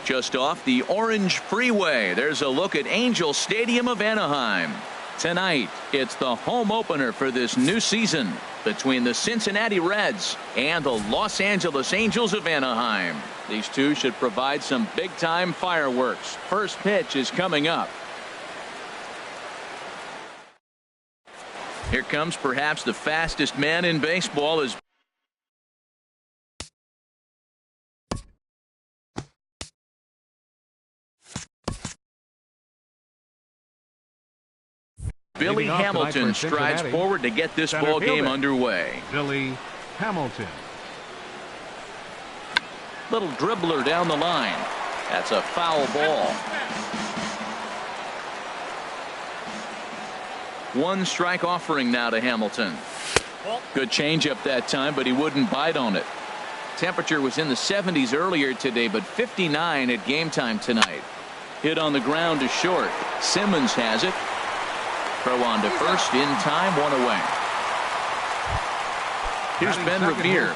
Just off the Orange Freeway, there's a look at Angel Stadium of Anaheim. Tonight, it's the home opener for this new season between the Cincinnati Reds and the Los Angeles Angels of Anaheim. These two should provide some big-time fireworks. First pitch is coming up. Here comes perhaps the fastest man in baseball as Billy Hamilton strides forward to get this ball game underway. Billy Hamilton. Little dribbler down the line. That's a foul ball. One strike offering now to Hamilton. Good changeup that time, but he wouldn't bite on it. Temperature was in the 70s earlier today, but 59 at game time tonight. Hit on the ground to short. Simmons has it. Throw on to first in time, one away. Here's Ben Revere.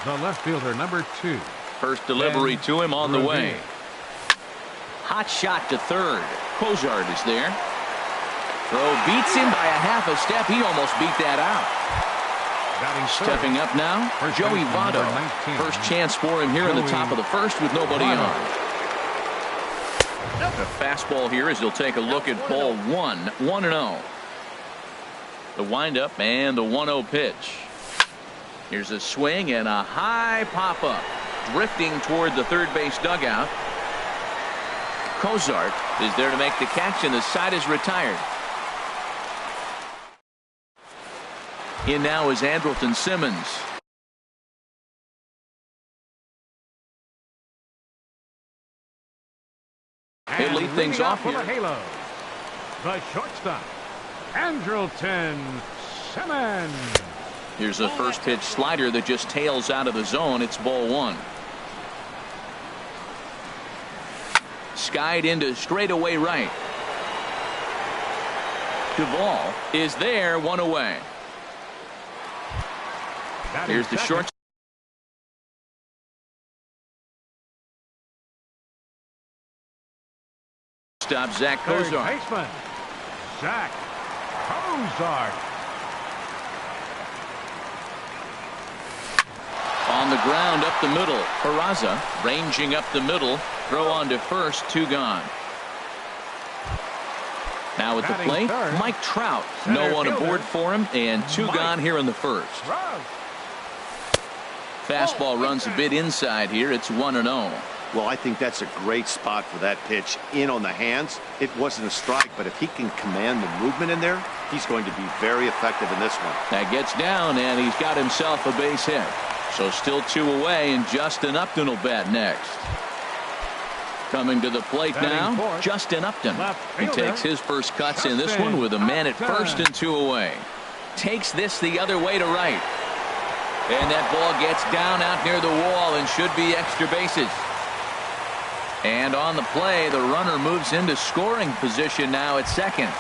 The left fielder, number 2. First delivery to him on the way. Hot shot to third. Cozart is there. Throw beats him by a half a step. He almost beat that out. Stepping up now, Joey Votto. First chance for him here in the top of the first with nobody on. A fastball here as he'll take a look at ball 1, 1-0. The windup and the 1-0 pitch. Here's a swing and a high pop-up. Drifting toward the third base dugout. Cozart is there to make the catch, and the side is retired. In now is Andrelton Simmons. He'll lead things off here. The shortstop, Andrelton Simmons. Here's a first pitch slider that just tails out of the zone. It's ball 1. Skied into straightaway right. Duvall is there, one away. Here's the short. Stop Zach Cozart. Baseman, Zach Cozart. On the ground up the middle. Peraza ranging up the middle. Throw on to first, 2 gone. Now at the plate, Mike Trout. No one aboard for him, and 2 gone here in the first. Fastball runs a bit inside here. It's 1-0. Well, I think that's a great spot for that pitch. In on the hands. It wasn't a strike, but if he can command the movement in there, he's going to be very effective in this one. That gets down, and he's got himself a base hit. So still 2 away, and Justin Upton will bat next. Coming to the plate now, Justin Upton. He takes his first cuts in this one with a man at first and 2 away. Takes this the other way to right. And that ball gets down out near the wall and should be extra bases. And on the play, the runner moves into scoring position now at second.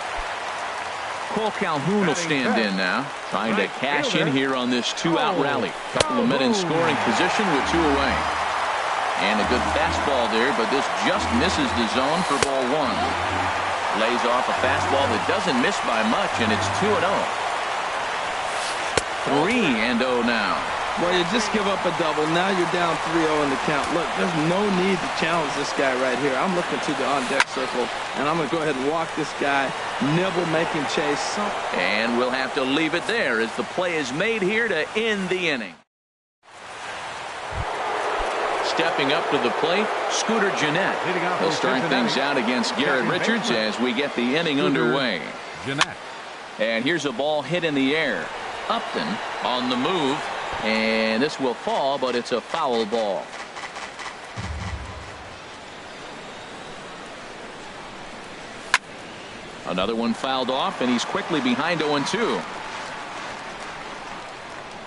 Cole Calhoun will stand in now, trying to cash in here on this 2-out rally. Couple of men in scoring position with 2 away. And a good fastball there, but this just misses the zone for ball 1. Lays off a fastball that doesn't miss by much, and it's 2-0. 3-0 now. Well, you just give up a double. Now you're down 3-0 in the count. Look, there's no need to challenge this guy right here. I'm looking to the on-deck circle, and I'm going to go ahead and walk this guy, nibble, make him chase. And we'll have to leave it there as the play is made here to end the inning. Stepping up to the plate, Scooter Gennett. He'll start things out against Garrett Richards as we get the inning underway. And here's a ball hit in the air. Upton on the move. And this will fall, but it's a foul ball. Another one fouled off, and he's quickly behind 0-2.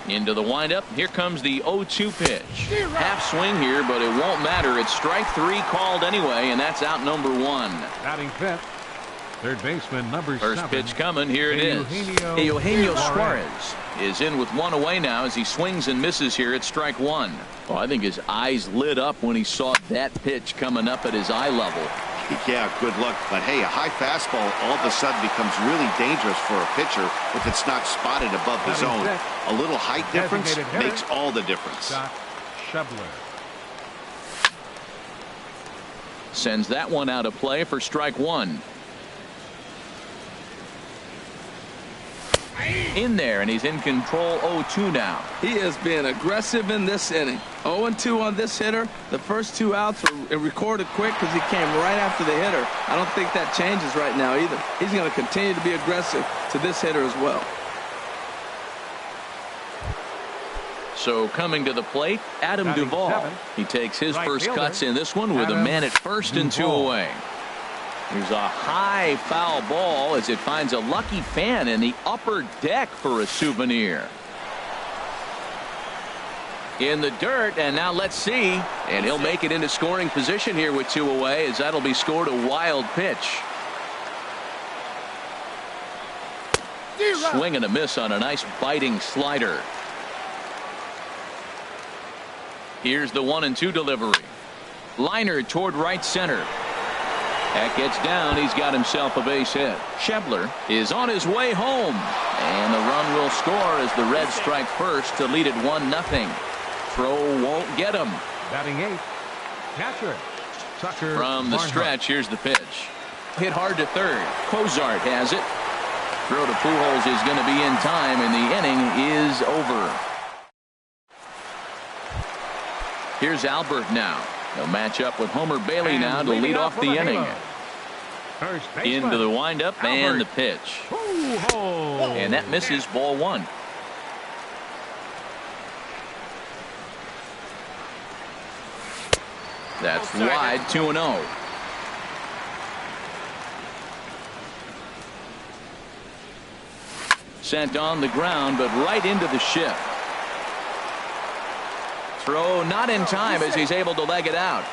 Into the windup. Here comes the 0-2 pitch. Half swing here, but it won't matter. It's strike 3 called anyway, and that's out number 1. Batting fifth, Third baseman, number First 7. pitch coming. Here it is. Eugenio Suarez is in with one away now as he swings and misses here at strike one. Well, I think his eyes lit up when he saw that pitch coming up at his eye level. Yeah, good luck. But hey, a high fastball all of a sudden becomes really dangerous for a pitcher if it's not spotted above the zone. A little height difference makes all the difference. Scott Schebler. Sends that one out of play for strike one. In there, and he's in control. 0-2 now. He is being aggressive in this inning. 0-2 on this hitter. The first 2 outs were recorded quick because he came right after the hitter. I don't think that changes right now either. He's going to continue to be aggressive to this hitter as well. So coming to the plate, Adam Duvall. He takes his first cuts in this one with a man at first and 2 away. Here's a high foul ball as it finds a lucky fan in the upper deck for a souvenir. In the dirt, and now let's see. And he'll make it into scoring position here with 2 away, as that'll be scored a wild pitch. Swing and a miss on a nice biting slider. Here's the 1-2 delivery. Liner toward right center. That gets down. He's got himself a base hit. Schebler is on his way home. And the run will score as the Reds strike first to lead it 1-0. Throw won't get him. Batting 8th, catcher Tucker From the Barnhart. stretch, here's the pitch. Hit hard to third. Cozart has it. Throw to Pujols is going to be in time, and the inning is over. Here's Albert now. He'll match up with Homer Bailey now to lead off the inning. Into the windup and the pitch. And that misses, ball 1. That's wide, 2-0. Sent on the ground, but right into the shift. Throw not in time as he's able to leg it out.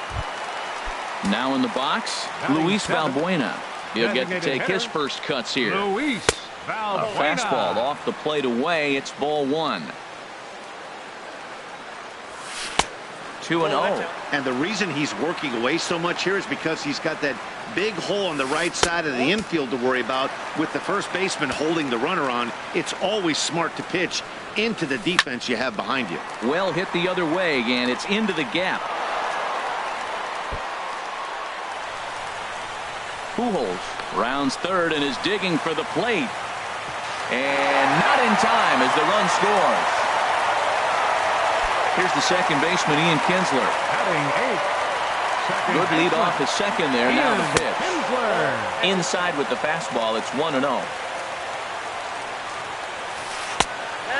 Now in the box, Luis Valbuena. He'll get to take his first cuts here. Luis A Valbuena. fastball off the plate away. It's ball 1. 2-0. And the reason he's working away so much here is because he's got that big hole on the right side of the infield to worry about with the first baseman holding the runner on. It's always smart to pitch into the defense you have behind you. Well hit the other way again. It's into the gap. Pujols rounds third and is digging for the plate. And not in time as the run scores. Here's the second baseman, Ian Kinsler. Batting 8th. Good lead off his second there. Now the pitch. Kinsler. Inside with the fastball. It's 1-0.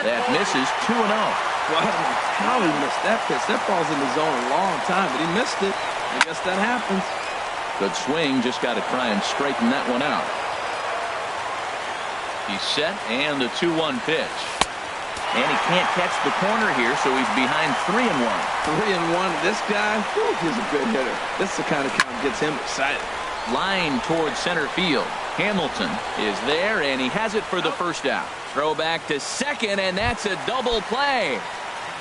That misses, 2-0. Wow, how he missed that pitch. That ball's in the zone a long time, but he missed it. I guess that happens. Good swing. Just got to try and straighten that one out. He's set, and the 2-1 pitch. And he can't catch the corner here, so he's behind 3-1. 3-1. This guy, whew, he's a good hitter. This is the kind of count that gets him excited. Line towards center field. Hamilton is there, and he has it for the first out. Throw back to second, and that's a double play.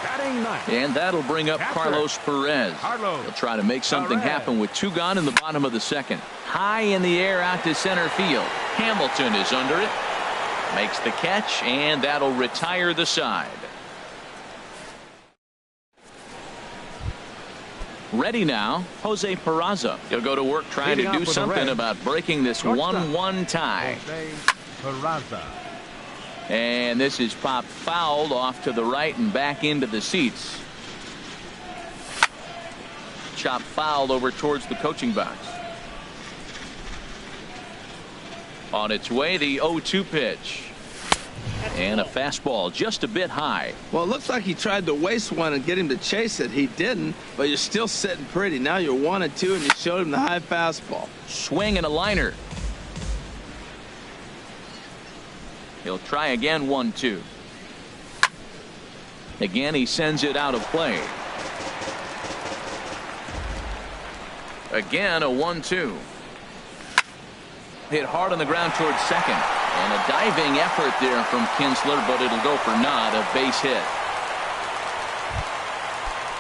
Batting 9th. And that'll bring up Catcher. Carlos Perez. Carlos He'll try to make something Perez. happen with 2 gone in the bottom of the second. High in the air out to center field. Hamilton is under it. Makes the catch, and that'll retire the side. Ready now, Jose Peraza. He'll go to work trying Leading to off do for the something Reds. about breaking this 1-1 tie. Jose Peraza. And this is popped fouled off to the right and back into the seats. Chopped fouled over towards the coaching box. On its way, the 0-2 pitch. And a fastball just a bit high. Well, it looks like he tried to waste one and get him to chase it. He didn't, but you're still sitting pretty. Now you're 1-2, and you showed him the high fastball. Swing and a liner. He'll try again, 1-2. Again, he sends it out of play. Again, a 1-2. hit hard on the ground towards second. And a diving effort there from Kinsler, but it'll go for naught, a base hit.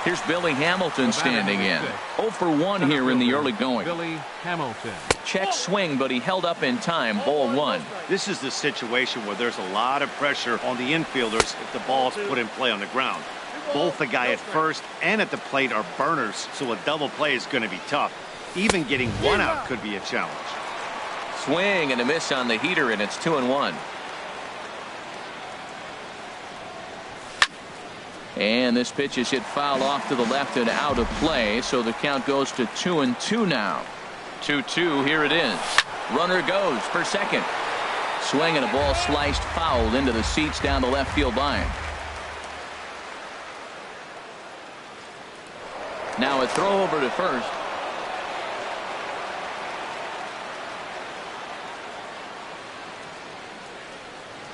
Here's Billy Hamilton standing in. 0 for 1 here in the early going. Billy Hamilton. Check swing, but he held up in time. Ball 1. This is the situation where there's a lot of pressure on the infielders if the ball's put in play on the ground. Both the guy at first and at the plate are burners, so a double play is going to be tough. Even getting one out could be a challenge. Swing and a miss on the heater, and it's 2-1. And this pitch is hit foul off to the left and out of play, so the count goes to 2-2 now. 2-2, here it is. Runner goes for second. Swing and a ball sliced foul into the seats down the left field line. Now a throw over to first.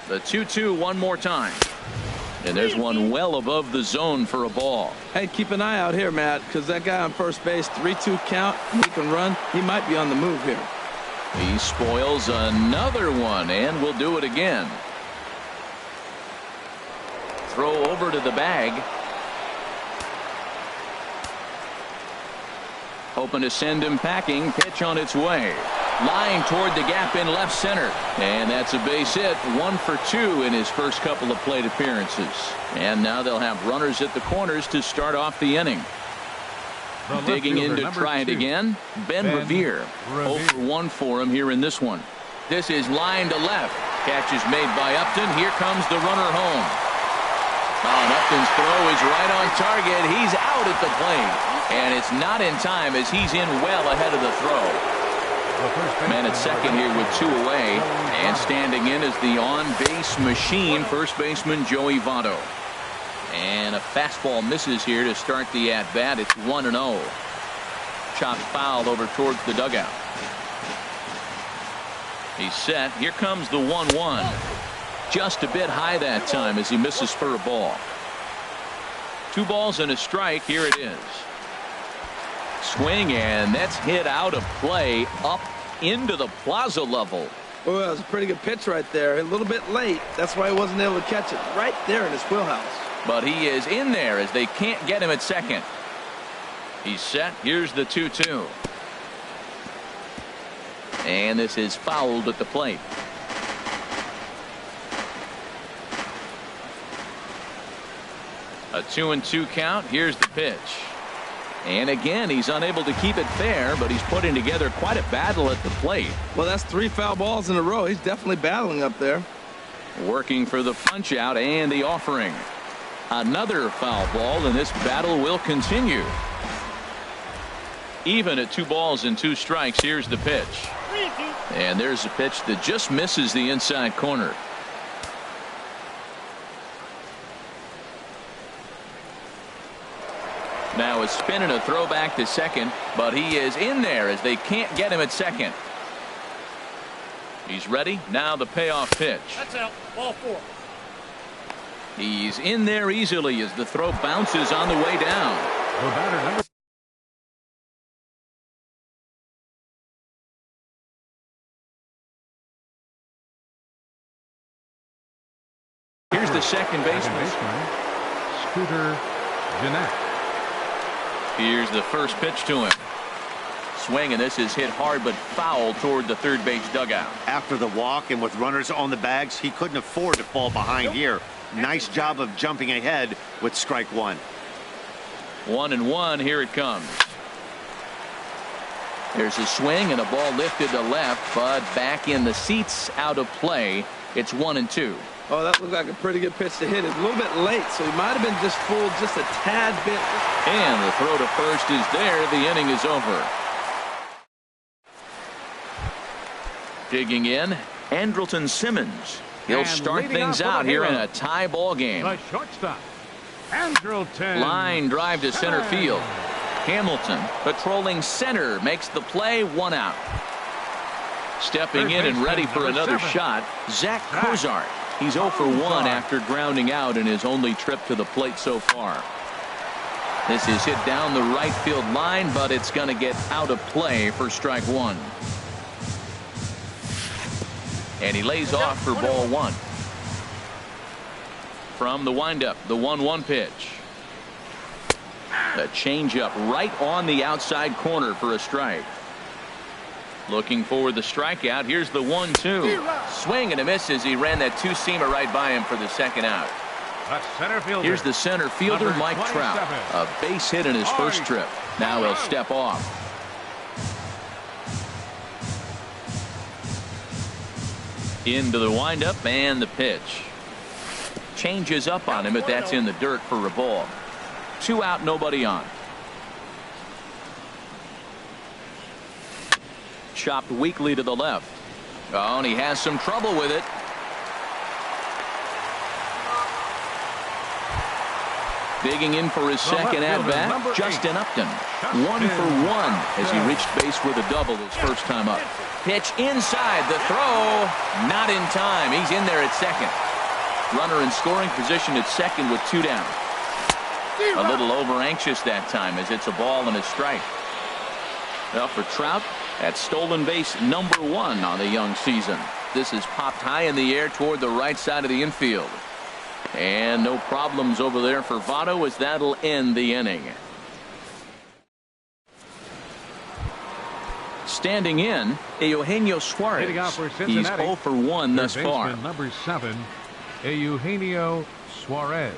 The 2-2 one more time. And there's one well above the zone for a ball. Hey, keep an eye out here, Matt, because that guy on first base, 3-2 count, he can run. He might be on the move here. He spoils another one, and will do it again. Throw over to the bag. Hoping to send him packing. Pitch on its way. Line toward the gap in left center. And that's a base hit. 1 for 2 in his first couple of plate appearances. And now they'll have runners at the corners to start off the inning. Digging in to try it again. Ben Revere. 0 for 1 for him here in this one. This is line to left. Catch is made by Upton. Here comes the runner home. And Upton's throw is right on target. He's out at the plate. And it's not in time as he's in well ahead of the throw. Man at second here with 2 away. And standing in is the on-base machine, first baseman Joey Votto. And a fastball misses here to start the at-bat. It's 1-0. Chopped foul over towards the dugout. He's set. Here comes the 1-1. Just a bit high that time as he misses for a ball. 2 balls and a strike. Here it is. Swing, and that's hit out of play up into the plaza level. Oh, that was a pretty good pitch right there. A little bit late. That's why he wasn't able to catch it right there in his wheelhouse. But he is in there as they can't get him at second. He's set. Here's the 2-2. And this is fouled at the plate. A 2-2 count. Here's the pitch. And again, he's unable to keep it fair, but he's putting together quite a battle at the plate. Well, that's 3 foul balls in a row. He's definitely battling up there. Working for the punch out and the offering. Another foul ball, and this battle will continue. Even at 2 balls and 2 strikes, here's the pitch. And there's a pitch that just misses the inside corner. Now a spin and a throw back to second, but he is in there as they can't get him at second. He's ready. Now the payoff pitch. That's out. Ball 4. He's in there easily as the throw bounces on the way down. The batter number. Here's the second baseman. Scooter Gennett. Here's the first pitch to him. Swing, and this is hit hard but foul toward the third base dugout. After the walk and with runners on the bags, he couldn't afford to fall behind here. Nice job of jumping ahead with strike 1. 1-1. Here it comes. There's a swing and a ball lifted to left, but back in the seats, out of play. It's 1-2. Oh, that looked like a pretty good pitch to hit. It's a little bit late, so he might have been just fooled just a tad bit. And the throw to first is there. The inning is over. Digging in, Andrelton Simmons. He'll start things out here in a tie ball game. The shortstop, Andrelton. Line drive to center field. Hamilton patrolling center makes the play. 1 out. Stepping in and ready for another shot, Zach Cozart. He's 0 for 1 after grounding out in his only trip to the plate so far. This is hit down the right field line, but it's going to get out of play for strike 1. And he lays off for ball one. From the windup, the 1-1 pitch. The changeup right on the outside corner for a strike. Looking for the strikeout. Here's the 1-2. Swing and a miss as he ran that two-seamer right by him for the second out. Here's the center fielder, Mike Trout. A base hit in his first trip. Now he'll step off. Into the windup and the pitch. Changes up on him, but that's in the dirt for a ball. 2 out, nobody on. Chopped weakly to the left. Oh, and he has some trouble with it. Digging in for his second at-bat, Justin Upton. 1 for 1 as he reached base with a double his first time up. Pitch inside, the throw, not in time. He's in there at second. Runner in scoring position at second with 2 down. A little over-anxious that time as it's a ball and a strike. Well, for Trout, that's stolen base number 1 on the young season. This is popped high in the air toward the right side of the infield. And no problems over there for Votto as that'll end the inning. Standing in, Eugenio Suarez. He's 0 for 1 thus far. Number 7, Eugenio Suarez.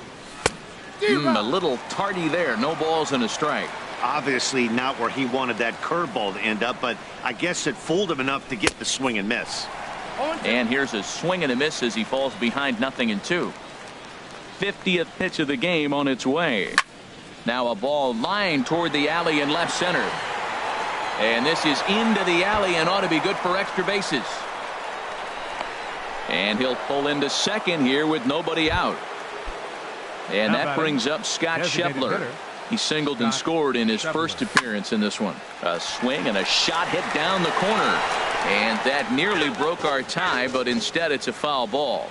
A little tardy there. No balls and a strike. Obviously not where he wanted that curveball to end up, but I guess it fooled him enough to get the swing and miss. And here's a swing and a miss as he falls behind 0-2. 50th pitch of the game on its way. Now a ball lined toward the alley in left center. And this is into the alley and ought to be good for extra bases. And he'll pull into second here with nobody out. And that brings up Scott Scheffler. He singled and scored in his first appearance in this one. A swing and a shot hit down the corner. And that nearly broke our tie, but instead it's a foul ball.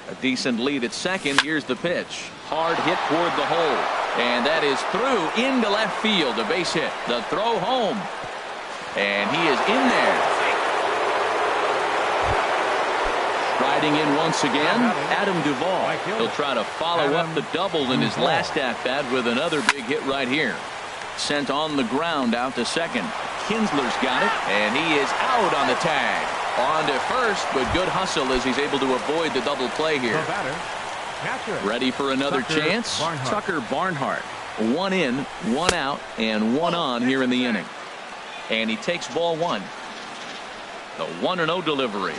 A decent lead at second. Here's the pitch. Hard hit toward the hole. And that is through into left field. A base hit. The throw home. And he is in there. Riding in once again, Adam Duvall. He'll try to follow up the double in his last at-bat with another big hit right here. Sent on the ground out to second. Kinsler's got it, and he is out on the tag. On to first, but good hustle as he's able to avoid the double play here. Ready for another chance? Tucker Barnhart. 1 in, 1 out, and 1 on here in the inning. And he takes ball 1. The 1-0 delivery.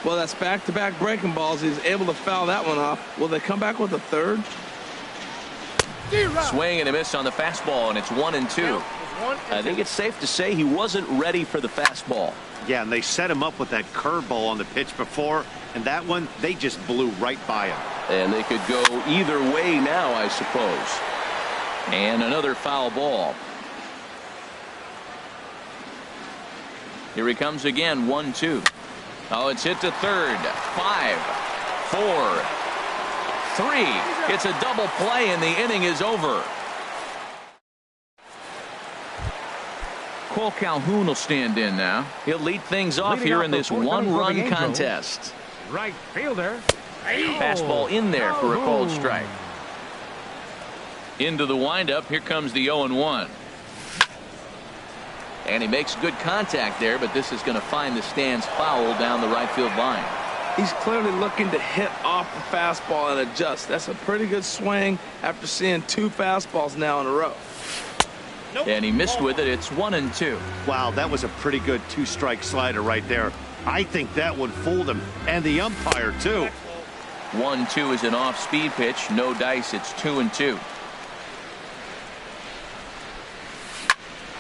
Well, that's back-to-back breaking balls. He's able to foul that one off. Will they come back with a third? Swing and a miss on the fastball, and it's 1-2. I think it's safe to say he wasn't ready for the fastball. Yeah, and they set him up with that curveball on the pitch before, and that one, they just blew right by him. And they could go either way now, I suppose. And another foul ball. Here he comes again, 1-2. Oh, it's hit to third. 5, 4, 3. It's a double play, and the inning is over. Cole Calhoun will stand in now. He'll lead things off here in this one-run contest. Right fielder. Fastball in there for a called strike. Into the windup. Here comes the 0-1. And he makes good contact there, but this is going to find the stands foul down the right field line. He's clearly looking to hit off the fastball and adjust. That's a pretty good swing after seeing 2 fastballs now in a row. And he missed with it. It's 1-2. Wow, that was a pretty good 2-strike slider right there. I think that one fooled him, and the umpire too. 1-2 is an off-speed pitch. No dice. It's 2-2.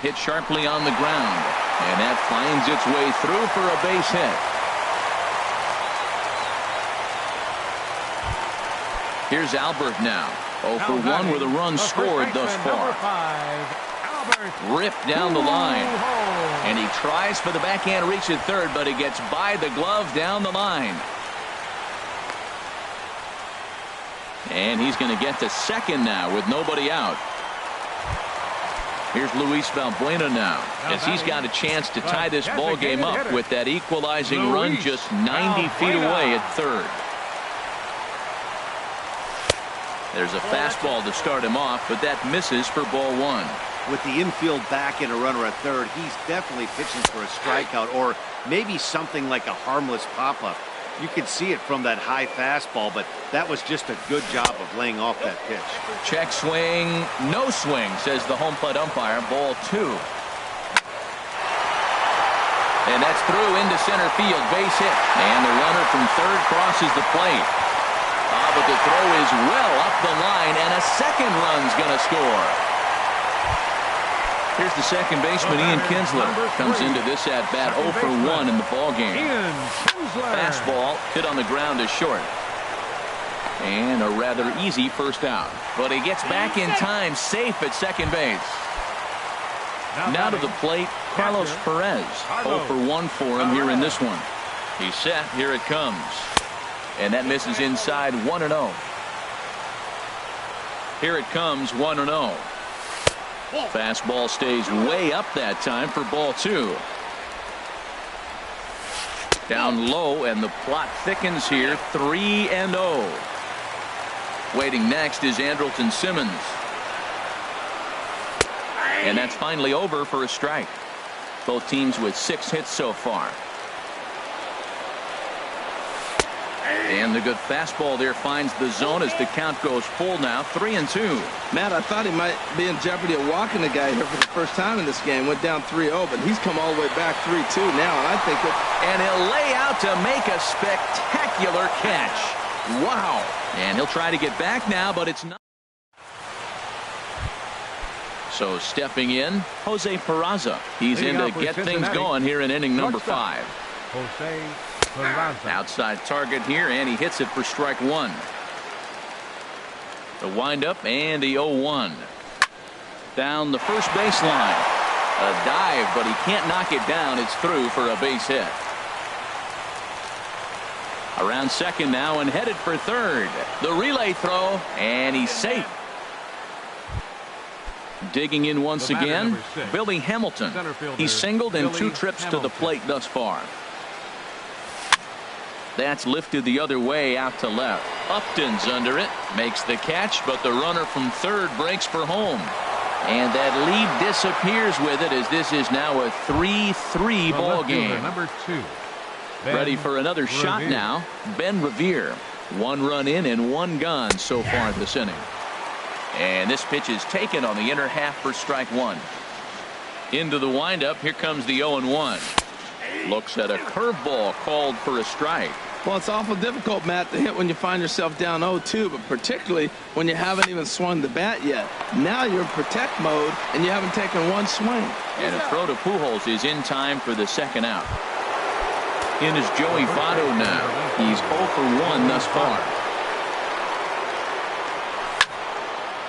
Hit sharply on the ground, and that finds its way through for a base hit. Here's Albert now. 0 for 1 with a run scored thus far. Ripped down the line, and he tries for the backhand reach at third, but he gets by the glove down the line. And he's going to get to second now with nobody out. Here's Luis Valbuena now, as he's got a chance to tie this ball game up with that equalizing run just 90 feet away at third. There's a fastball to start him off, but that misses for ball one. With the infield back and a runner at third, he's definitely pitching for a strikeout or maybe something like a harmless pop-up. You could see it from that high fastball, but that was just a good job of laying off that pitch. Check swing, no swing, says the home plate umpire. Ball two. And that's through into center field, base hit. And the runner from third crosses the plate. But the throw is well up the line, and a second run's going to score. Here's the second baseman, Ian Kinsler. Comes into this at-bat 0 for 1 in the ballgame. Fastball hit on the ground is short. And a rather easy first out. But he gets back in time, safe at second base. Now to the plate, Carlos Perez. 0 for 1 for him here in this one. He's set. Here it comes. And that misses inside 1-0. Here it comes 1-0. Fastball stays way up that time for ball two. Down low, and the plot thickens here. 3-0. Waiting next is Andrelton Simmons. And that's finally over for a strike. Both teams with 6 hits so far. And the good fastball there finds the zone as the count goes full now. 3-2. Matt, I thought he might be in jeopardy of walking the guy here for the first time in this game. Went down 3-0, but he's come all the way back 3-2 now, and I think it. And he'll lay out to make a spectacular catch. Wow. And he'll try to get back now, but it's not. So stepping in, Jose Peraza. He's in to get things going here in inning number 5. Jose Peraza. Outside target here, and he hits it for strike one. The windup and the 0-1. Down the first baseline. A dive, but he can't knock it down. It's through for a base hit. Around second now and headed for third. The relay throw, and he's safe. Digging in once again, Billy Hamilton. He's singled in 2 trips to the plate thus far. That's lifted the other way out to left. Upton's under it, makes the catch, but the runner from third breaks for home. And that lead disappears with it, as this is now a 3-3 ball game. Number 2. Ready for another shot now. Ben Revere. 1 run in and 1 gone so far this inning. And this pitch is taken on the inner half for strike one. Into the windup. Here comes the 0-1. Looks at a curveball called for a strike. Well, it's awful difficult, Matt, to hit when you find yourself down 0-2, but particularly when you haven't even swung the bat yet. Now you're in protect mode, and you haven't taken 1 swing. And a throw to Pujols is in time for the second out. In is Joey Votto now. He's 0 for 1 thus far.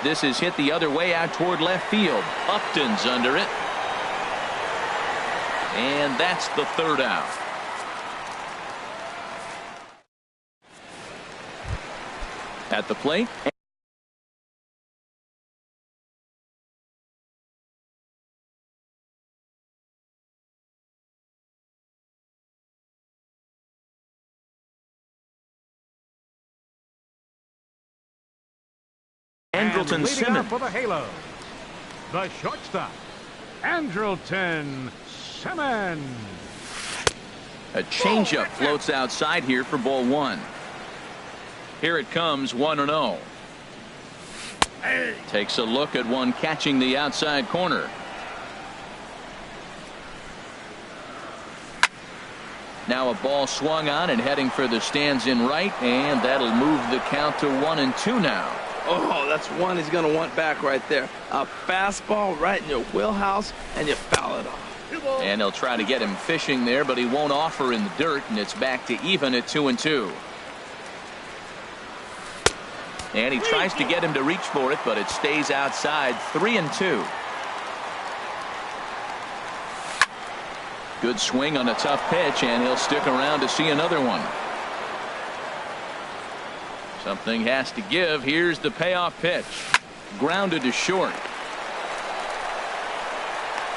This is hit the other way out toward left field. Upton's under it. And that's the third out. At the plate. Andrelton Simmons. For the Halos, the shortstop, Andrelton Simmons. A changeup floats outside here for ball one. Here it comes, 1-0. Takes a look at one catching the outside corner. Now a ball swung on and heading for the stands in right, and that'll move the count to 1-2 now. Oh, that's one he's going to want back right there. A fastball right in your wheelhouse, and you foul it off. And they'll try to get him fishing there, but he won't offer in the dirt, and it's back to even at 2-2. And he tries to get him to reach for it, but it stays outside. 3-2. Good swing on a tough pitch, and he'll stick around to see another one. Something has to give. Here's the payoff pitch. Grounded to short.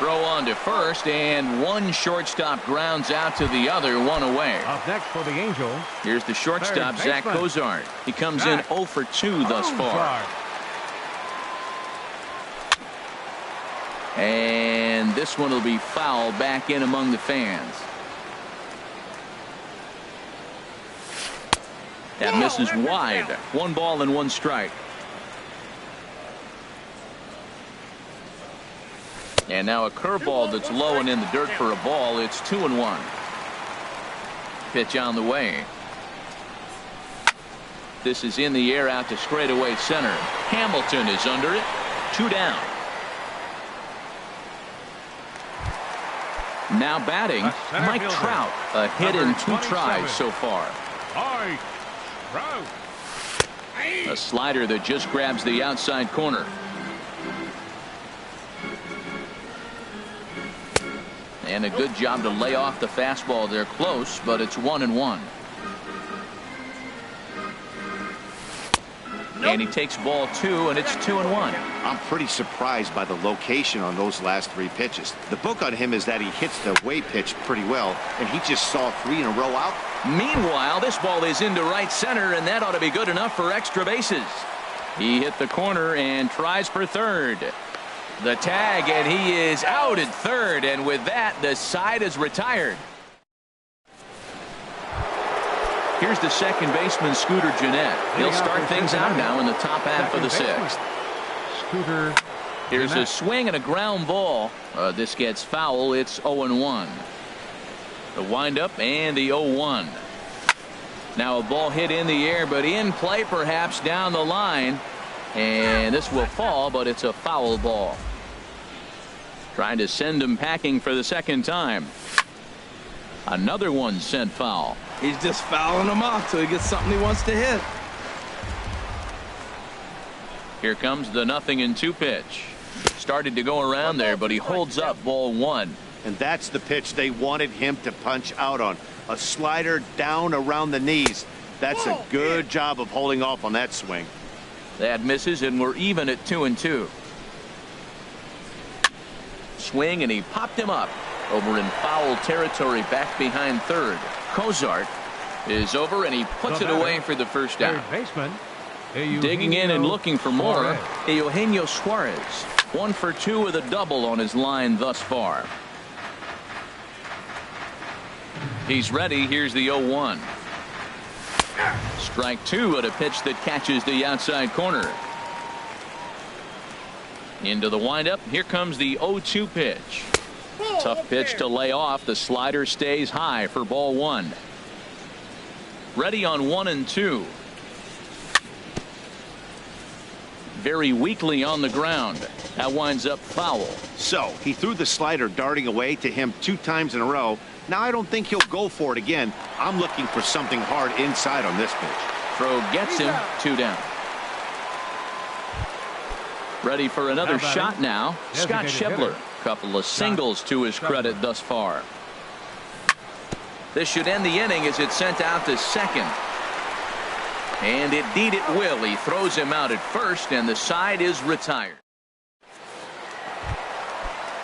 throw on to first, and one shortstop grounds out to the other, one away. Up next for the Angels. Here's the shortstop, Zach Cozart. He comes in 0 for 2 thus far. And this one will be foul back in among the fans. That misses wide. 1 ball and 1 strike. And now a curveball that's low and in the dirt for a ball. It's 2-1. Pitch on the way. This is in the air out to straightaway center. Hamilton is under it. 2 down. Now batting, Mike Trout. A hit in 2 tries so far. A slider that just grabs the outside corner. And a good job to lay off the fastball. They're close, but it's 1-1. And he takes ball 2, and it's 2-1. I'm pretty surprised by the location on those last 3 pitches. The book on him is that he hits the away pitch pretty well, and he just saw 3 in a row out. Meanwhile, this ball is into right center, and that ought to be good enough for extra bases. He hit the corner and tries for third. The tag, and he is out at third, and with that, the side is retired. Here's the second baseman, Scooter Gennett. He'll start things out now in the top half of the 6th. Scooter. Here's a swing and a ground ball. This gets foul. It's 0-1. The windup and the 0-1. Now a ball hit in the air, but in play perhaps down the line. And this will fall, but it's a foul ball. Trying to send him packing for the second time. Another one sent foul. He's just fouling him off till he gets something he wants to hit. Here comes the 0-2 pitch. Started to go around there, but he holds up ball 1. And that's the pitch they wanted him to punch out on. A slider down around the knees. That's a good job of holding off on that swing. That misses, and we're even at 2-2. Swing, and he popped him up over in foul territory back behind third. Cozart is over, and he puts it away for the first out. Digging in and looking for more, Eugenio Suarez. 1 for 2 with a double on his line thus far. He's ready. Here's the 0-1. Strike 2 at a pitch that catches the outside corner. Into the windup. Here comes the 0-2 pitch. Tough pitch to lay off. The slider stays high for ball 1. Ready on 1-2. Very weakly on the ground. That winds up foul. So he threw the slider darting away to him 2 times in a row. Now I don't think he'll go for it again. I'm looking for something hard inside on this pitch. Throw gets him. 2 down. Ready for another shot now. Scott Schebler. Couple of singles to his credit thus far. This should end the inning as it's sent out to second. And indeed it will. He throws him out at first, and the side is retired.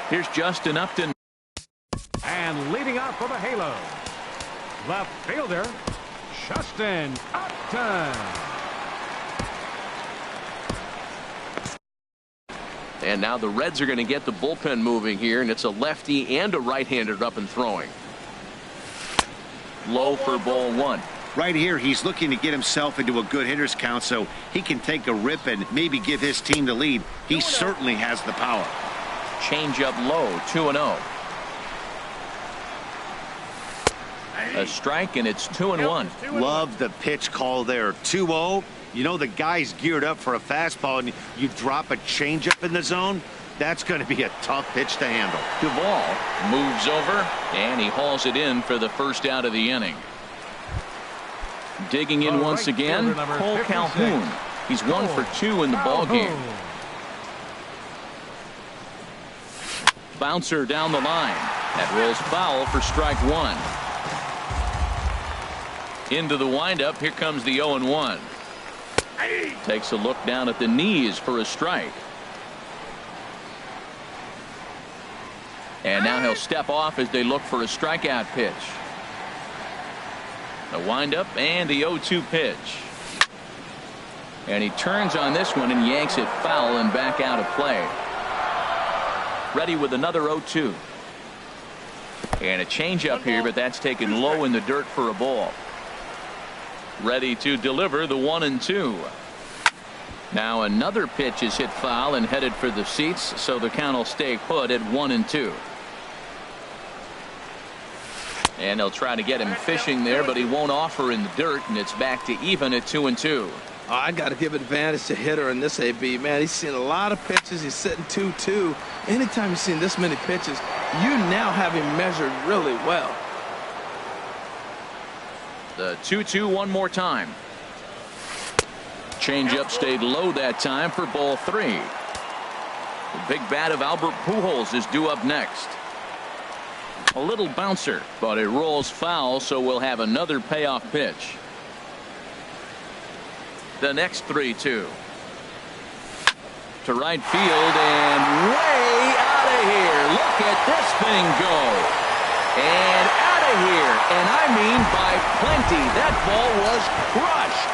Here's Justin Upton. And leading out for the Halo, left fielder, Justin Upton. And now the Reds are going to get the bullpen moving here, and it's a lefty and a right-hander up and throwing. Low for ball 1. Right here, he's looking to get himself into a good hitter's count so he can take a rip and maybe give his team the lead. He certainly has the power. Change up low. 2-0. A strike, and it's 2-1. Love the pitch call there. 2-0. You know the guy's geared up for a fastball, and you drop a changeup in the zone. That's going to be a tough pitch to handle. Duvall moves over, and he hauls it in for the first out of the inning. Digging in once again, Cole Calhoun. He's 1 for 2 in the ball game. Bouncer down the line. That rolls foul for strike 1. Into the windup. Here comes the 0-1. Takes a look down at the knees for a strike. And now he'll step off as they look for a strikeout pitch. The windup and the 0-2 pitch. And he turns on this one and yanks it foul and back out of play. Ready with another 0-2. And a changeup here, but that's taken low in the dirt for a ball. Ready to deliver the 1-2. Now another pitch is hit foul and headed for the seats, so the count will stay put at 1-2. And they'll try to get him fishing there, but he won't offer in the dirt, and it's back to even at 2-2. I got to give advantage to hitter in this AB. Man, he's seen a lot of pitches. He's sitting 2-2. Anytime you've seen this many pitches, you now have him measured really well. The 2-2 one more time. Changeup stayed low that time for ball 3. The big bat of Albert Pujols is due up next. A little bouncer, but it rolls foul, so we'll have another payoff pitch. The next 3-2. To right field and way out of here. Look at this thing go. And out of here. And I mean by plenty. That ball was crushed.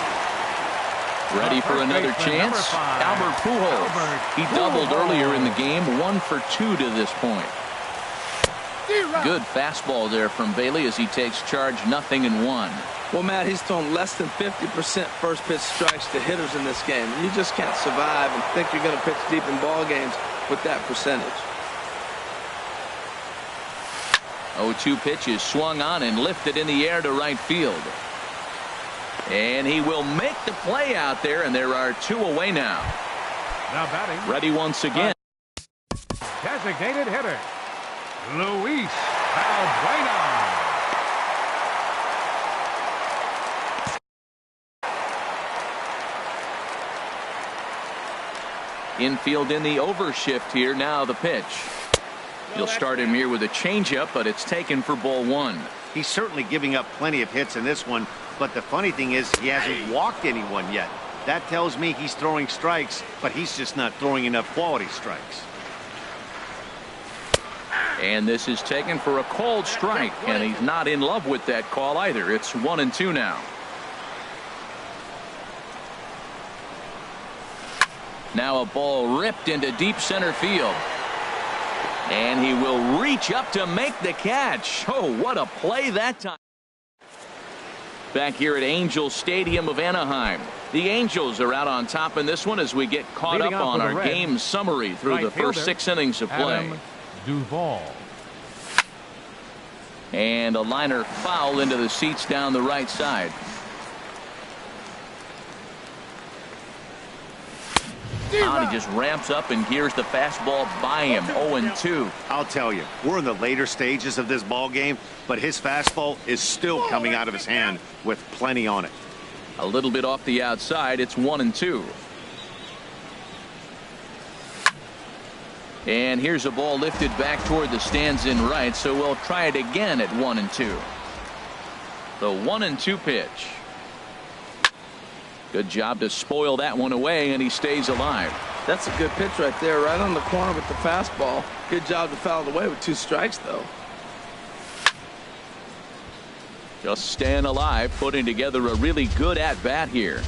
Ready for another chance? Albert Pujols. He doubled earlier in the game. 1 for 2 to this point. Good fastball there from Bailey as he takes charge. 0-1. Well, Matt, he's thrown less than 50% first pitch strikes to hitters in this game. You just can't survive and think you're going to pitch deep in ball games with that percentage. 0-2 pitch is swung on and lifted in the air to right field. And he will make the play out there, and there are 2 away now. Now batting. Ready once again. Designated hitter, Luis Valbuena. Infield in the overshift here. Now the pitch. You'll start him here with a changeup, but it's taken for ball 1. He's certainly giving up plenty of hits in this one, but the funny thing is he hasn't walked anyone yet. That tells me he's throwing strikes, but he's just not throwing enough quality strikes. And this is taken for a called strike, and he's not in love with that call either. It's 1-2 now. Now a ball ripped into deep center field. And he will reach up to make the catch. Oh, what a play that time. Back here at Angels Stadium of Anaheim. The Angels are out on top in this one as we get caught up on our game summary through the first 6 innings of play. Duvall. And a liner foul into the seats down the right side. He just ramps up and gears the fastball by him. 0-2. I'll tell you, we're in the later stages of this ball game, but his fastball is still coming out of his hand with plenty on it. A little bit off the outside. It's 1-2. And here's a ball lifted back toward the stands in right, so we'll try it again at 1-2. The 1-2 pitch. Good job to spoil that one away, and he stays alive. That's a good pitch right there, right on the corner with the fastball. Good job to foul it away with 2 strikes, though. Just staying alive, putting together a really good at-bat here.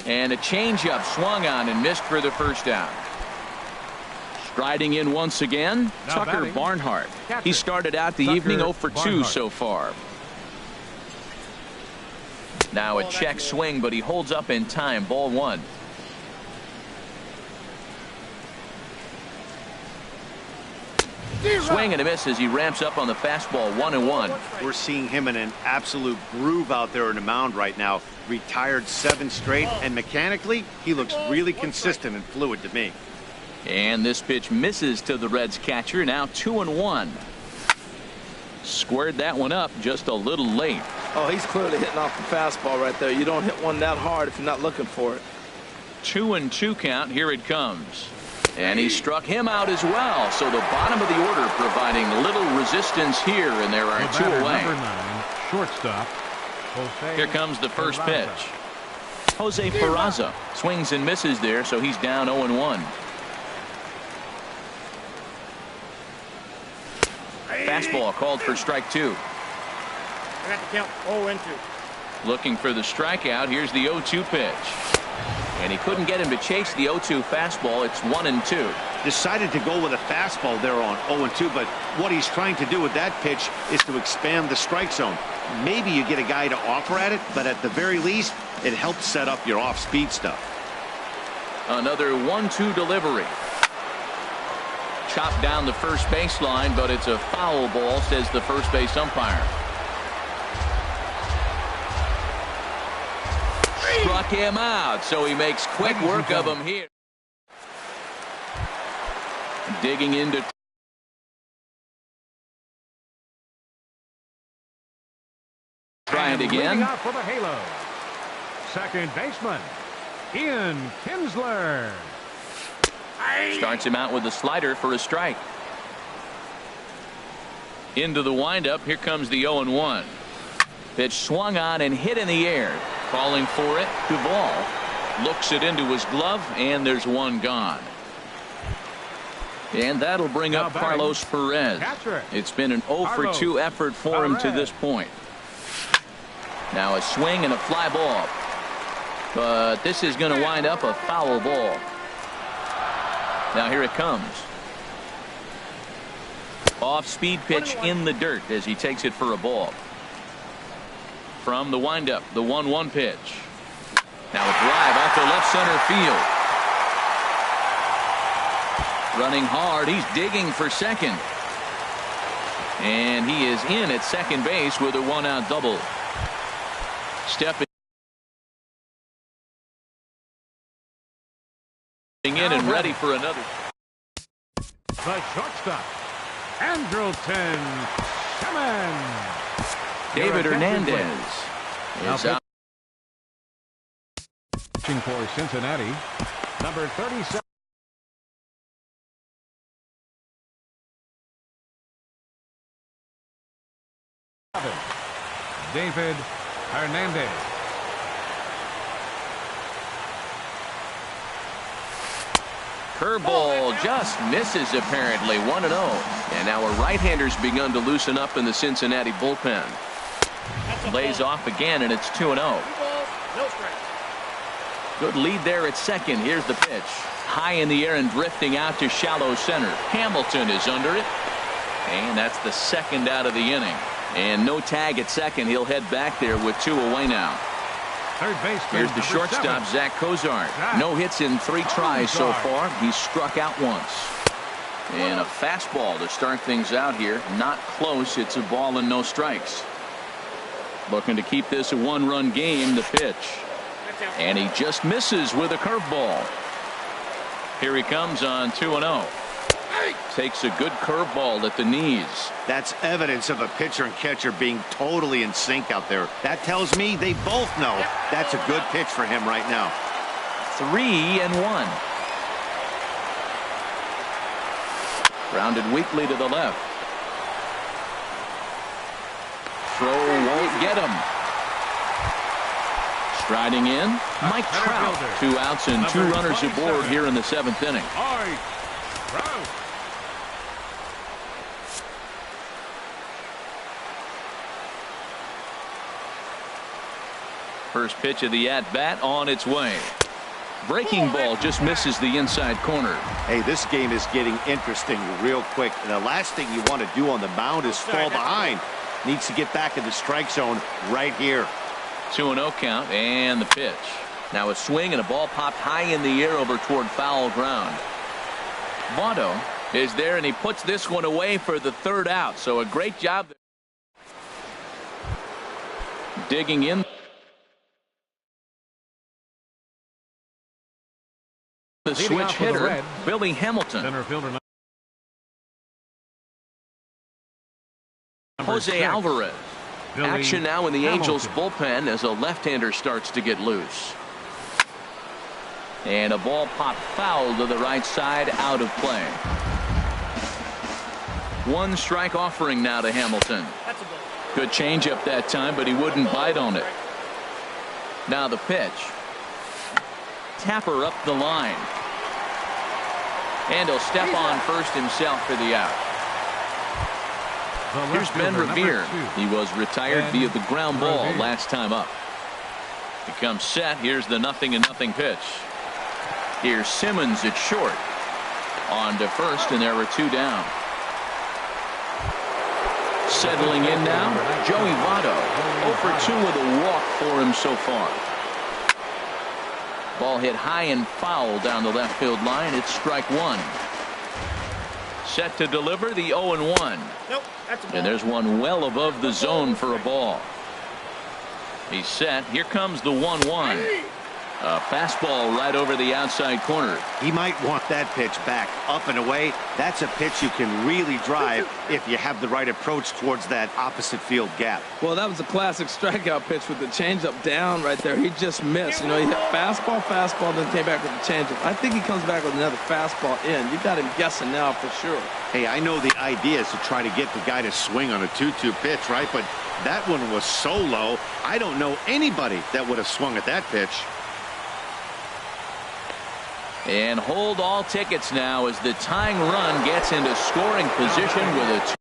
And a changeup swung on and missed for the first down. Striding in once again, Now Tucker batting, Barnhart. catcher, He started out the Tucker evening 0 for 2 Barnhart. so far. Now a check swing, but he holds up in time. Ball 1. Swing and a miss as he ramps up on the fastball. 1-1. We're seeing him in an absolute groove out there in the mound right now. Retired 7 straight, and mechanically, he looks really consistent and fluid to me. And this pitch misses to the Reds catcher. Now 2-1. Squared that one up just a little late. Oh, he's clearly hitting off the fastball right there. You don't hit one that hard if you're not looking for it. 2-2 count. Here it comes. And he struck him out as well. So the bottom of the order providing little resistance here, and there are 2 away. Number 9, shortstop. Jose Here comes the first Peraza. pitch. Jose Peraza swings and misses there, so he's down 0-1. fastball called for strike 2. I got the count 0-2. Looking for the strikeout. Here's the 0-2 pitch. And he couldn't get him to chase the 0-2 fastball. It's 1-2. Decided to go with a fastball there on 0-2, but what he's trying to do with that pitch is to expand the strike zone. Maybe you get a guy to offer at it, but at the very least, it helps set up your off-speed stuff. Another 1-2 delivery. Chopped down the first baseline, but it's a foul ball, says the first base umpire. Struck him out, so he makes quick work of him here. Digging into. Try it again. Out for the Halo. Second baseman, Ian Kinsler. Starts him out with a slider for a strike. Into the windup. Here comes the 0-1. Pitch swung on and hit in the air. Calling for it. Duvall looks it into his glove, and there's one gone. And that'll bring up Carlos Perez. It's been an 0-for-2 effort for him to this point. Now a swing and a fly ball. But this is going to wind up a foul ball. Now here it comes. Off-speed pitch in the dirt as he takes it for a ball. From the windup, the 1-1 pitch. Now a drive out to left center field. Running hard, he's digging for second. And he is in at second base with a one-out double. Stepping in and ready for another. The shortstop, Andrelton Simmons. David Hernandez is out. Pitching for Cincinnati, number 37. David Hernandez. Curveball just misses apparently. 1-0. And now a right-hander's begun to loosen up in the Cincinnati bullpen. Lays off again, and it's 2-0. Good lead there at second. Here's the pitch. High in the air and drifting out to shallow center. Hamilton is under it. And that's the second out of the inning. And no tag at second. He'll head back there with 2 away now. Third base. Here's the shortstop, Zach Cozart. No hits in 3 tries so far. He's struck out once. And a fastball to start things out here. Not close. It's a ball and no strikes. Looking to keep this a 1-run game. The pitch. And he just misses with a curveball. Here he comes on 2-0. Takes a good curveball at the knees. That's evidence of a pitcher and catcher being totally in sync out there. That tells me they both know that's a good pitch for him right now. 3-1. Grounded weakly to the left. Throw won't get him. Striding in, Mike Trout. 2 outs and 2 runners aboard here in the 7th inning. First pitch of the at-bat on its way. Breaking ball just misses the inside corner. Hey, this game is getting interesting real quick. And the last thing you want to do on the mound is fall behind. Needs to get back in the strike zone right here. 2-0 count and the pitch. Now a swing and a ball popped high in the air over toward foul ground. Votto is there and he puts this one away for the 3rd out. So a great job. Digging in. The switch hitter, Billy Hamilton. Center fielder Jose Alvarez. Action now in the Angels bullpen as a left-hander starts to get loose. And a ball popped foul to the right side, out of play. 1 strike offering now to Hamilton. Good changeup that time, but he wouldn't bite on it. Now the pitch. Tapper up the line. And he'll step on first himself for the out. Here's Ben Revere. He was retired via the ground ball last time up. He comes set. Here's the 0-0 pitch. Here's Simmons at short. On to first, and there were 2 down. Settling in now, Joey Votto. 0 for 2 with a walk for him so far. Ball hit high and foul down the left field line. It's strike 1. Set to deliver the 0-1. Nope, that's a ball. And there's one well above the zone for a ball. He's set. Here comes the 1-1. A fastball right over the outside corner. He might want that pitch back up and away. That's a pitch you can really drive if you have the right approach towards that opposite field gap. Well, that was a classic strikeout pitch with the changeup down right there. He just missed. You know, he hit fastball, then came back with the changeup. I think he comes back with another fastball in. You got him guessing now for sure. Hey, I know the idea is to try to get the guy to swing on a 2-2 pitch, right? But that one was so low, I don't know anybody that would have swung at that pitch. And hold all tickets now as the tying run gets into scoring position with a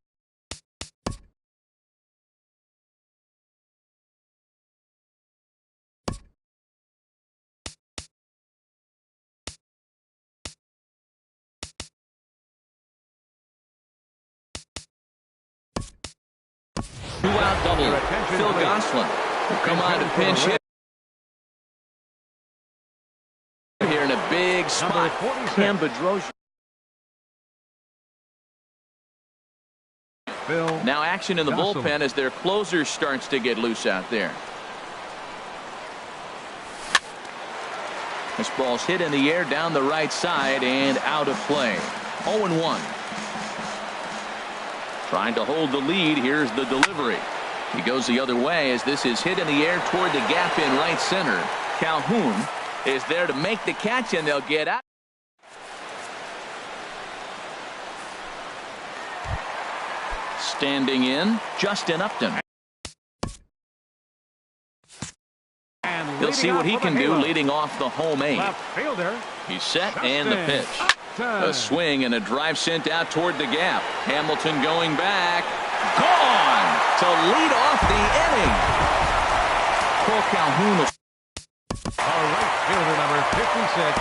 2-out double. Phil Gosselin will come on to pinch hit. Here in a big spot. Cam Bedrosian. Now action in the bullpen as their closer starts to get loose out there. This ball's hit in the air down the right side and out of play. 0-1. Trying to hold the lead. Here's the delivery. He goes the other way as this is hit in the air toward the gap in right center. Calhoun is there to make the catch, and they'll get out. Standing in, Justin Upton. He'll see what he can do leading off the home 8. He's set and the pitch. A swing and a drive sent out toward the gap. Hamilton going back. Gone to lead off the inning. Cole Calhoun. Our right fielder, number 56,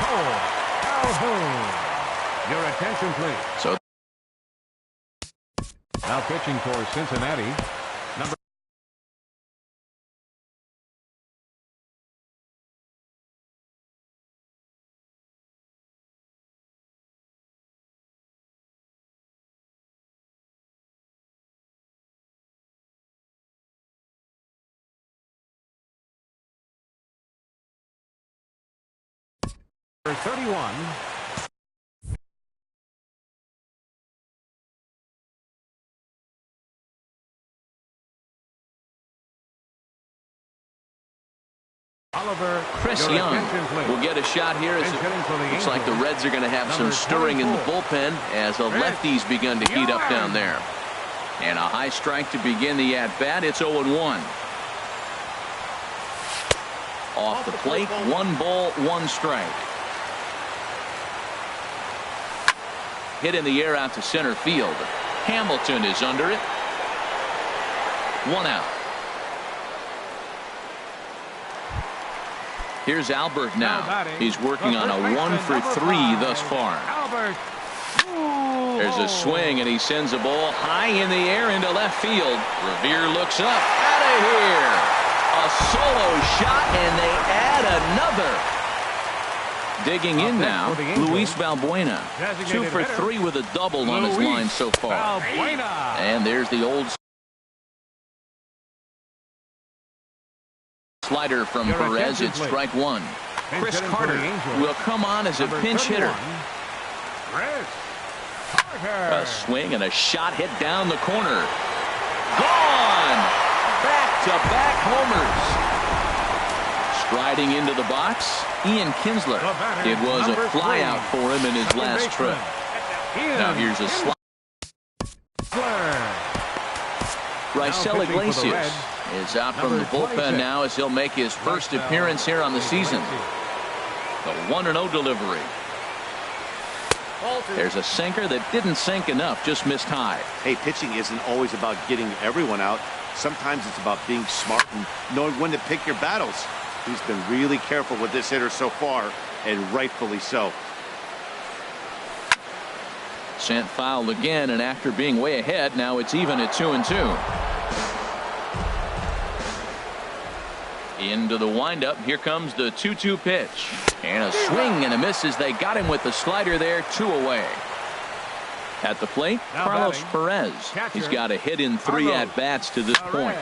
Cole Calhoun. Your attention, please. So now pitching for Cincinnati, number number 31. Chris Young will get a shot here. As it looks like the Reds are going to have some stirring in the bullpen as the lefties begun to heat up down there. And a high strike to begin the at-bat. It's 0-1. Off the plate, 1 ball, 1 strike. Hit in the air out to center field. Hamilton is under it. 1 out. Here's Albert now. He's working on a 1 for 3 thus far. There's a swing, and he sends a ball high in the air into left field. Revere looks up. Out of here. A solo shot, and they add another. Digging in now, Luis Valbuena. 2 for 3 with a double on his line so far. And there's the old slider from Perez. It's strike 1. Chris Carter will come on as a pinch hitter. A swing and a shot hit down the corner. Gone! Back-to-back homers. Striding into the box, Ian Kinsler. It was a flyout for him in his last trip. Now here's a slide. Raisel Iglesias is out from the bullpen now as he'll make his first appearance here on the season. The 1-0 delivery. There's a sinker that didn't sink enough, just missed high. Hey, pitching isn't always about getting everyone out. Sometimes it's about being smart and knowing when to pick your battles. He's been really careful with this hitter so far, and rightfully so. Sent foul again, and after being way ahead, now it's even at 2-2. Into the windup. Here comes the 2-2 pitch. And a swing and a miss as they got him with the slider there, 2 away. At the plate, Carlos Perez. He's got a hit in 3 at-bats to this point.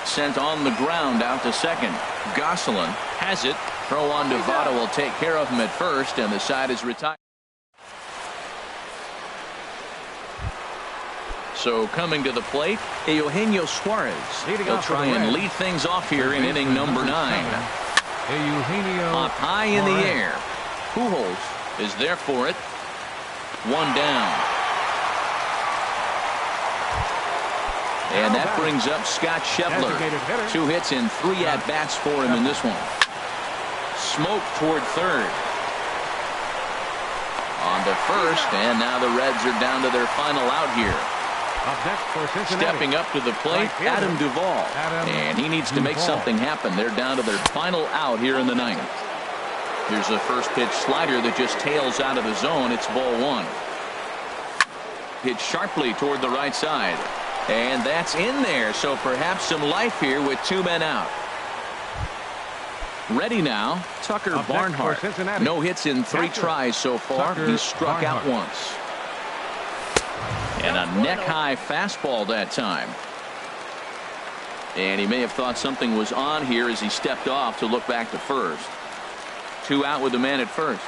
Sent on the ground out to second. Gosselin has it. Throw on Devada will take care of him at first, and the side is retired. So coming to the plate, Eugenio Suarez. He'll try and lead things off here in inning number 9. Up high in the air. Pujols is there for it. 1 down. And that brings up Scott Scheffler. 2 hits and 3 at-bats for him in this one. Smoke toward third. On to first, and now the Reds are down to their final out here. Stepping up to the plate, Adam Duvall. And he needs to make something happen. They're down to their final out here in the 9th. Here's a first pitch slider that just tails out of the zone. It's ball 1. Hit sharply toward the right side. And that's in there, so perhaps some life here with 2 men out. Ready now, Tucker Barnhart. No hits in 3 tries so far. He struck out once. And a neck-high fastball that time. And he may have thought something was on here as he stepped off to look back to first. 2 out with the man at first.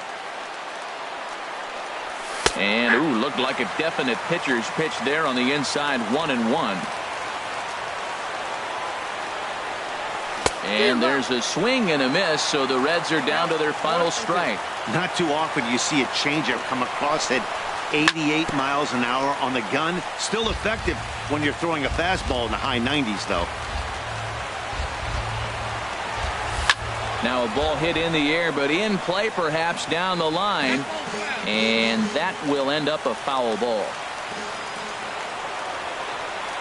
And, ooh, looked like a definite pitcher's pitch there on the inside, 1-1. And there's a swing and a miss, so the Reds are down to their final strike. Not too often you see a changeup come across at 88 miles an hour on the gun. Still effective when you're throwing a fastball in the high 90s, though. Now a ball hit in the air, but in play perhaps down the line. And that will end up a foul ball.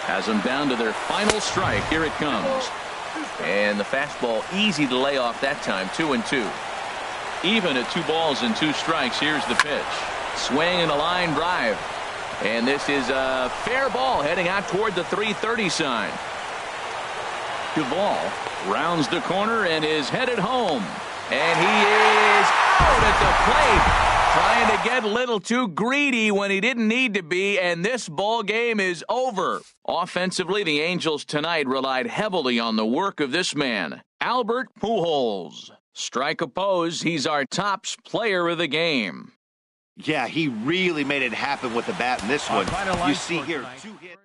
Has them down to their final strike. Here it comes. And the fastball easy to lay off that time. 2-2. Even at 2 balls and 2 strikes. Here's the pitch. Swing and a line drive. And this is a fair ball heading out toward the 330 sign. Duvall rounds the corner and is headed home. And he is out at the plate. Trying to get a little too greedy when he didn't need to be, and this ball game is over. Offensively, the Angels tonight relied heavily on the work of this man, Albert Pujols. Strike opposed, he's our top player of the game. Yeah, he really made it happen with the bat in this one. You see here 2 hits.